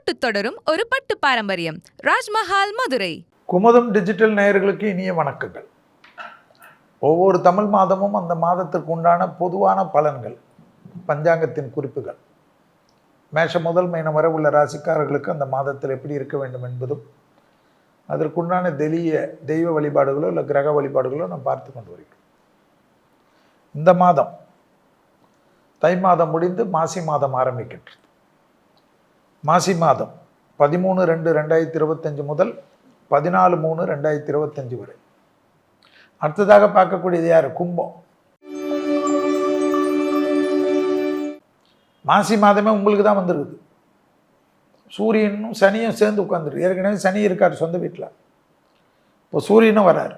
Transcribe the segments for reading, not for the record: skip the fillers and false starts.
தொட்டு தொடரும் ஒரு பட்டு பாரம்பரியம். ராஜ்மஹால், மதுரை. குமுதம் டிஜிட்டல் நேயர்களுக்கு இனிய வணக்கங்கள். ஒவ்வொரு தமிழ் மாதமும் அந்த மாதத்திற்கு உண்டான பொதுவான பலன்கள், பஞ்சாங்கத்தின் குறிப்புகள், மேஷம் முதல் மீனம் வரை உள்ள ராசிக்காரர்களுக்கு அந்த மாதத்தில் எப்படி இருக்க வேண்டும் என்பதும் அதற்குண்டான தெய்வ வழிபாடுகளோ இல்லை கிரக வழிபாடுகளோ நாம் பார்த்து கொண்டு வருகிறோம். இந்த மாதம் தை மாதம் முடிந்து மாசி மாதம் ஆரம்பிக்கின்றது. மாசி மாதம் 13/2/2025 முதல் 14/3/2025 வரை. அடுத்ததாக பார்க்கக்கூடியது யார்? கும்பம். மாசி மாதமே உங்களுக்கு தான் வந்துருக்குது. சூரியனும் சனியும் சேர்ந்து உட்காந்துருக்கு. ஏற்கனவே சனி இருக்கார் சொந்த வீட்டில், இப்போ சூரியனும் வரார்.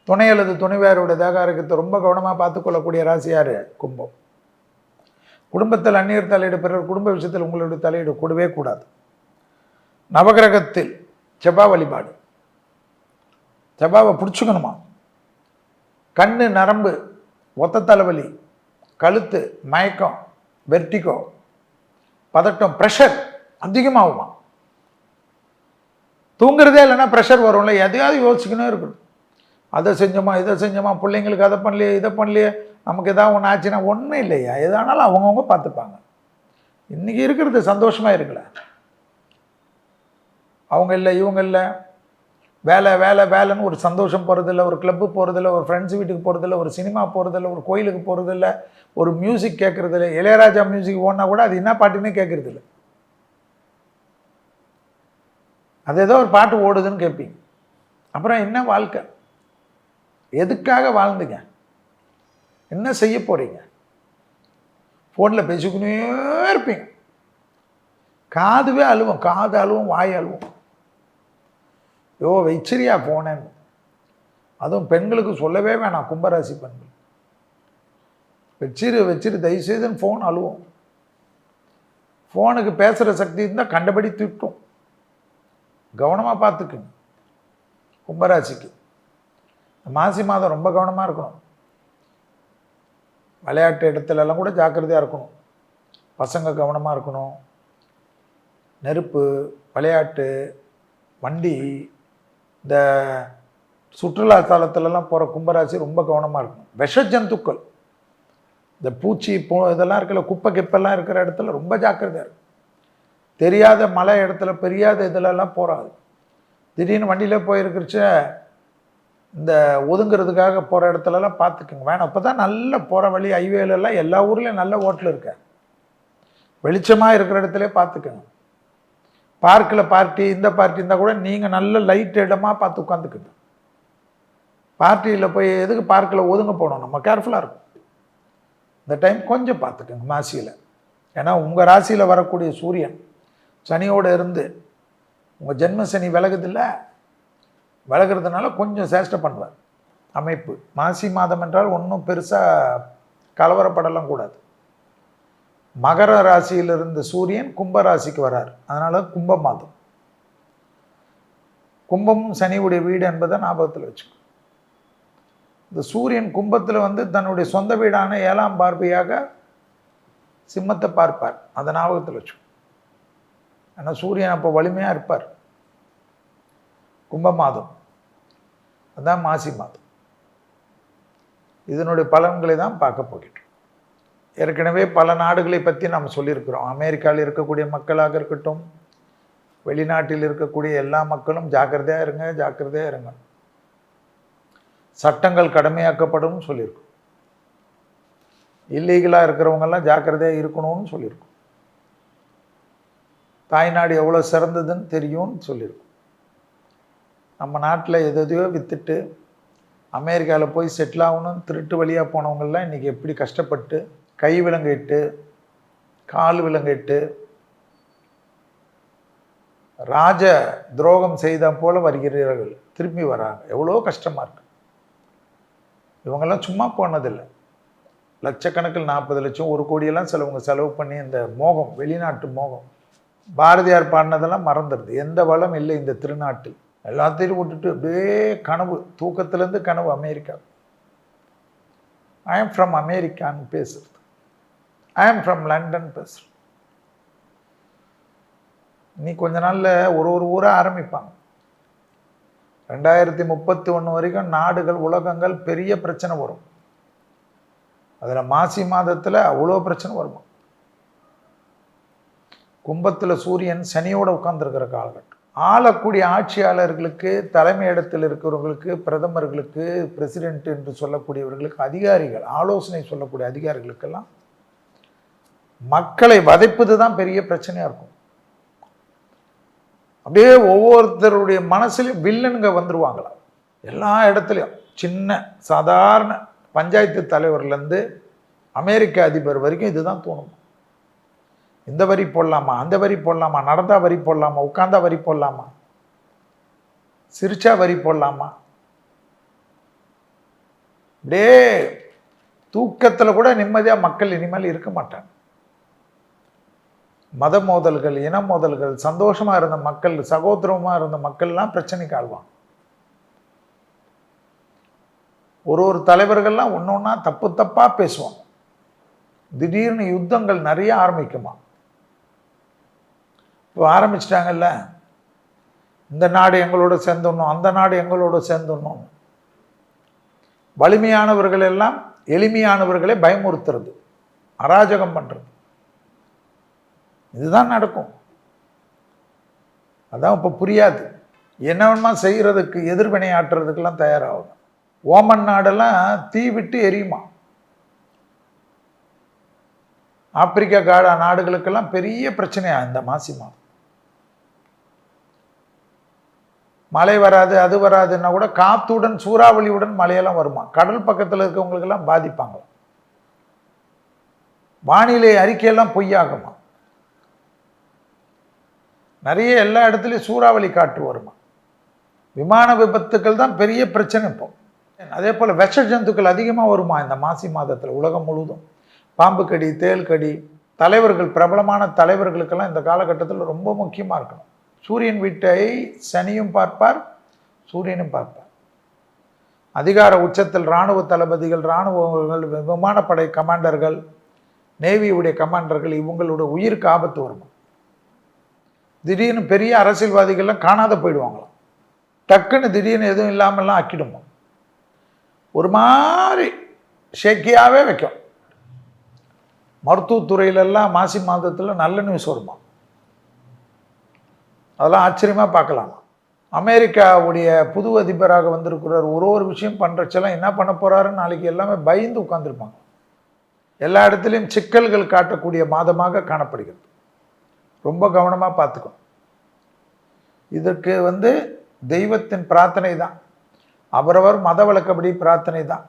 துணை அல்லது துணைவியாரோட தேகாரகத்தை ரொம்ப கவனமாக பார்த்துக்கொள்ளக்கூடிய ராசி யார்? கும்பம். குடும்பத்தில் அந்நியர் தலையீடு, பிறர் குடும்ப விஷயத்தில் உங்களுடைய தலையீடு கூடவே கூடாது. நவகிரகத்தில் செவ்வாய் வழிபாடு. செவ்வாவை பிடிச்சிக்கணுமா? கண்ணு நரம்பு, ஒத்த தலைவலி, கழுத்து, மயக்கம், வெர்டிகோ, பதட்டம், ப்ரெஷர் அதிகமாகுமா? தூங்குறதே இல்லைன்னா ப்ரெஷர் வரும்ல, எதையாவது யோசிக்கணும் இருக்கணும். அதை செஞ்சோமா, இதை செஞ்சோமா, பிள்ளைங்களுக்கு அதை பண்ணலையே, இதை பண்ணலையே, நமக்கு எதாவது ஒன்று ஆச்சுன்னா ஒன்றும் இல்லையா, எதானாலும் அவங்கவுங்க பார்த்துப்பாங்க. இன்றைக்கி இருக்கிறது சந்தோஷமாக இருக்கல. அவங்க இல்லை, இவங்க இல்லை, வேலை வேலை வேலைன்னு ஒரு சந்தோஷம் போகிறதில்ல, ஒரு கிளப்பு போகிறதில்ல, ஒரு ஃப்ரெண்ட்ஸ் வீட்டுக்கு போகிறதில்ல, ஒரு சினிமா போகிறதில்ல, ஒரு கோயிலுக்கு போகிறதில்ல, ஒரு மியூசிக் கேட்குறதில்ல. இளையராஜா மியூசிக் ஓடினா கூட அது என்ன பாட்டுன்னே கேட்குறதில்ல. அது ஏதோ ஒரு பாட்டு ஓடுதுன்னு கேட்பீங்க. அப்புறம் என்ன வாழ்க்கை? எதுக்காக வாழ்ந்துங்க? என்ன செய்ய போகிறீங்க? ஃபோனில் பேசிக்கணே இருப்பீங்க. காதுவே அழுவும், காது அழுவும், வாய் அழுவும். வச்சிரியா போனேன்னு. அதுவும் பெண்களுக்கு சொல்லவே வேணாம். கும்பராசி பெண்கள் வச்சிரு தயவுசெய்துன்னு ஃபோன் அழுவும். ஃபோனுக்கு பேசுகிற சக்தி இருந்தால் கண்டபடி திட்டும். கவனமாக பார்த்துக்குங்க. கும்பராசிக்கு மாசி மாதம் ரொம்ப கவனமாக இருக்கணும். விளையாட்டு இடத்துலலாம் கூட ஜாக்கிரதையாக இருக்கணும். பசங்க கவனமாக இருக்கணும். நெருப்பு, விளையாட்டு, வண்டி, இந்த சுற்றுலா தலத்துலலாம் போகிற கும்பராசி ரொம்ப கவனமாக இருக்கணும். விஷ ஜந்துக்கள், இந்த பூச்சி இதெல்லாம் இருக்கல, குப்பை கிப்பெல்லாம் இருக்கிற இடத்துல ரொம்ப ஜாக்கிரதையாக இருக்கும். தெரியாத மலை இடத்துல, பெரியாத இதிலெல்லாம் போகாது. திடீர்னு வண்டியில் போயிருக்கிறச்ச இந்த ஒதுங்கிறதுக்காக போகிற இடத்துலலாம் பார்த்துக்குங்க. வேணாம். அப்போ தான் நல்ல போகிற வழி ஹைவேலெல்லாம் எல்லா ஊர்லேயும் நல்ல ஹோட்டல் இருக்க, வெளிச்சமாக இருக்கிற இடத்துல பார்த்துக்குங்க. பார்க்கில் பார்ட்டி, இந்த பார்ட்டி இருந்தால் கூட நீங்கள் நல்ல லைட் இடமா பார்த்து உட்காந்துக்குங்க. பார்ட்டியில் போய் எதுக்கு பார்க்கில் ஒதுங்க போகணும்? நம்ம கேர்ஃபுல்லாக இருக்கும். இந்த டைம் கொஞ்சம் பார்த்துக்குங்க மாசியில். ஏன்னா உங்கள் ராசியில் வரக்கூடிய சூரியன் சனியோடு இருந்து உங்கள் ஜென்ம சனி விலகுதில்லை, விலகிறதுனால கொஞ்சம் சேஷ்டை பண்ணுவார் அமைப்பு. மாசி மாதம் என்றால் ஒன்றும் பெருசாக கலவரப்படலாம் கூடாது. மகர ராசியில் இருந்த சூரியன் கும்ப ராசிக்கு வரார். அதனால் கும்ப மாதம். கும்பமும் சனியுடைய வீடு என்பதை ஞாபகத்தில் வச்சுக்கோ. இந்த சூரியன் கும்பத்தில் தன்னுடைய சொந்த வீடான 7ஆம் பார்வையாக சிம்மத்தை பார்ப்பார். அதை ஞாபகத்தில் வச்சுக்கோ. ஏன்னா சூரியன் அப்போ வலிமையாக இருப்பார். கும்ப மாதம் அதான் மாசி மாதம். இதனுடைய பலன்களை தான் பார்க்க போகிறோம். ஏற்கனவே பல நாடுகளை பற்றி நாம் சொல்லியிருக்கிறோம். அமெரிக்காவில் இருக்கக்கூடிய மக்களாக இருக்கட்டும், வெளிநாட்டில் இருக்கக்கூடிய எல்லா மக்களும் ஜாக்கிரதையாக இருங்க, ஜாக்கிரதையாக இருங்க. சட்டங்கள் கடுமையாக்கப்படும் சொல்லியிருக்கோம். இல்லீகலாக இருக்கிறவங்கெல்லாம் ஜாக்கிரதையாக இருக்கணும்னு சொல்லியிருக்கோம். தாய்நாடு எவ்வளோ சிறந்ததுன்னு தெரியும்னு சொல்லியிருக்கோம். நம்ம நாட்டில் எதையோ விற்றுட்டு அமெரிக்காவில் போய் செட்டில் ஆகணும்னு திருட்டு வழியாக போனவங்கெல்லாம் இன்றைக்கி எப்படி கஷ்டப்பட்டு கை விலங்கிட்டு, கால் விலங்கிட்டு, ராஜ துரோகம் செய்த போல வருகிறீர்கள், திரும்பி வராங்க. எவ்வளோ கஷ்டமாக இருக்கு. இவங்கெல்லாம் சும்மா போனதில்லை. லட்சக்கணக்கில் 40 லட்சம் 1 கோடியெல்லாம் செலவு பண்ணி இந்த மோகம், வெளிநாட்டு மோகம். பாரதியார் பாடினதெல்லாம் மறந்துடுது. எந்த வளம் இல்லை இந்த திருநாட்டில். எல்லாத்தையும் விட்டுட்டு அப்படியே கனவு, தூக்கத்துலேருந்து கனவு அமெரிக்கா. ஐ எம் ஃப்ரம் அமெரிக்கான்னு பேசுறது. ஐ எம் ஃப்ரம் லண்டன் பேசுறது. நீ கொஞ்ச நாளில் ஒரு ஒரு ஊராக ஆரம்பிப்பாங்க. 2031 வரைக்கும் நாடுகள் உலகங்கள் பெரிய பிரச்சனை வரும். அதில் மாசி மாதத்தில் அவ்வளோ பிரச்சனை வரும். கும்பத்தில் சூரியன் சனியோடு உட்கார்ந்துருக்கிற காலகட்டம். ஆளக்கூடிய ஆட்சியாளர்களுக்கு, தலைமை இடத்தில் இருக்கிறவர்களுக்கு, பிரதமர்களுக்கு, பிரசிடென்ட் என்று சொல்லக்கூடியவர்களுக்கு, அதிகாரிகள், ஆலோசனை சொல்லக்கூடிய அதிகாரிகளுக்கெல்லாம் மக்களை வதைப்பது தான் பெரிய பிரச்சனையாக இருக்கும். அப்படியே ஒவ்வொருத்தருடைய மனசுலையும் வில்லனுங்க வந்துருவாங்களா. எல்லா இடத்துலையும் சின்ன சாதாரண பஞ்சாயத்து தலைவர்லேருந்து அமெரிக்க அதிபர் வரைக்கும் இதுதான் தோணும். இந்த வரி போடலாமா, அந்த வரி போடலாமா, நடந்தா வரி போடலாமா, உட்கார்ந்தா வரி போடலாமா, சிரிச்சா வரி போடலாமா. அப்படியே தூக்கத்தில் கூட நிம்மதியாக மக்கள் இனிமேல் இருக்க மாட்டாங்க. மத மோதல்கள், இன மோதல்கள், சந்தோஷமாக இருந்த மக்கள், சகோதரமாக இருந்த மக்கள்லாம் பிரச்சனைக்கு ஆழ்வாங்க. ஒரு தலைவர்கள்லாம் ஒன்று ஒன்றா தப்பு தப்பாக பேசுவாங்க. திடீர்னு யுத்தங்கள் நிறைய ஆரம்பிக்குமா. இப்போ ஆரம்பிச்சிட்டாங்கல்ல, இந்த நாடு எங்களோட சேர்ந்துடணும், அந்த நாடு எங்களோட சேர்ந்துடணும். வலிமையானவர்கள் எல்லாம் எளிமையானவர்களை பயமுறுத்துறது, அராஜகம் பண்ணுறது, இதுதான் நடக்கும். அதான் இப்போ புரியாது. என்ன வேணுமா செய்கிறதுக்கு, எதிர்வினை ஆற்றுறதுக்கெல்லாம் தயாராகும். ஓமன் நாடெல்லாம் தீ விட்டு எரியுமா. ஆப்பிரிக்கா நாடுகளுக்கெல்லாம் பெரிய பிரச்சனையா இந்த மாசி மாதம். மழை வராது, அது வராதுன்னா கூட காத்துடன் சூறாவளியுடன் மழையெல்லாம் வருமா. கடல் பக்கத்தில் இருக்கவங்களுக்கெல்லாம் பாதிப்பாங்க. வானிலை அறிக்கையெல்லாம் பொய்யாகுமா. நிறைய எல்லா இடத்துலையும் சூறாவளி காற்று வருமா. விமான விபத்துக்கள் தான் பெரிய பிரச்சனை இப்போ. அதே போல் விஷ ஜந்துக்கள் அதிகமாக வருமா இந்த மாசி மாதத்தில். உலகம் முழுவதும் பாம்பு கடி, தேல் கடி. தலைவர்கள், பிரபலமான தலைவர்களுக்கெல்லாம் இந்த காலகட்டத்தில் ரொம்ப முக்கியமாக இருக்கணும். சூரியன் வீட்டை சனியும் பார்ப்பார், சூரியனும் பார்ப்பார். அதிகார உச்சத்தில் இராணுவ தளபதிகள், இராணுவங்கள், விமானப்படை கமாண்டர்கள், நேவியுடைய கமாண்டர்கள், இவங்களுடைய உயிருக்கு ஆபத்து வரும். திடீர்னு பெரிய அரசியல்வாதிகள்லாம் காணாத போயிடுவாங்களாம். டக்குன்னு திடீர்னு எதுவும் இல்லாமல்லாம் ஆக்கிடுமா. ஒரு மாதிரி ஷேக்கியாகவே வைக்கும். மருத்துவத்துறையிலெல்லாம் மாசி மாதத்தில் நல்ல நியூஸ் வருமா. அதெல்லாம் ஆச்சரியமாக பார்க்கலாம். அமெரிக்காவுடைய புது அதிபராக வந்திருக்கிறார். ஒரு விஷயம் பண்ணுறச்செல்லாம் என்ன பண்ண போகிறாருன்னு நாளைக்கு எல்லாமே பயந்து உட்காந்துருப்பாங்க. எல்லா இடத்துலையும் சிக்கல்கள் காட்டக்கூடிய மாதமாக காணப்படுகிறது. ரொம்ப கவனமாக பார்த்துக்கணும். இதற்கு தெய்வத்தின் பிரார்த்தனை தான், அவரவர் மத வழக்கப்படி பிரார்த்தனை தான்.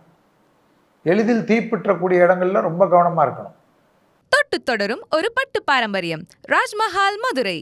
எளிதில் தீப்பற்றக்கூடிய இடங்கள்ல ரொம்ப கவனமாக இருக்கணும். தொட்டு தொடரும் ஒரு பட்டு பாரம்பரியம். ராஜ்மஹால், மதுரை.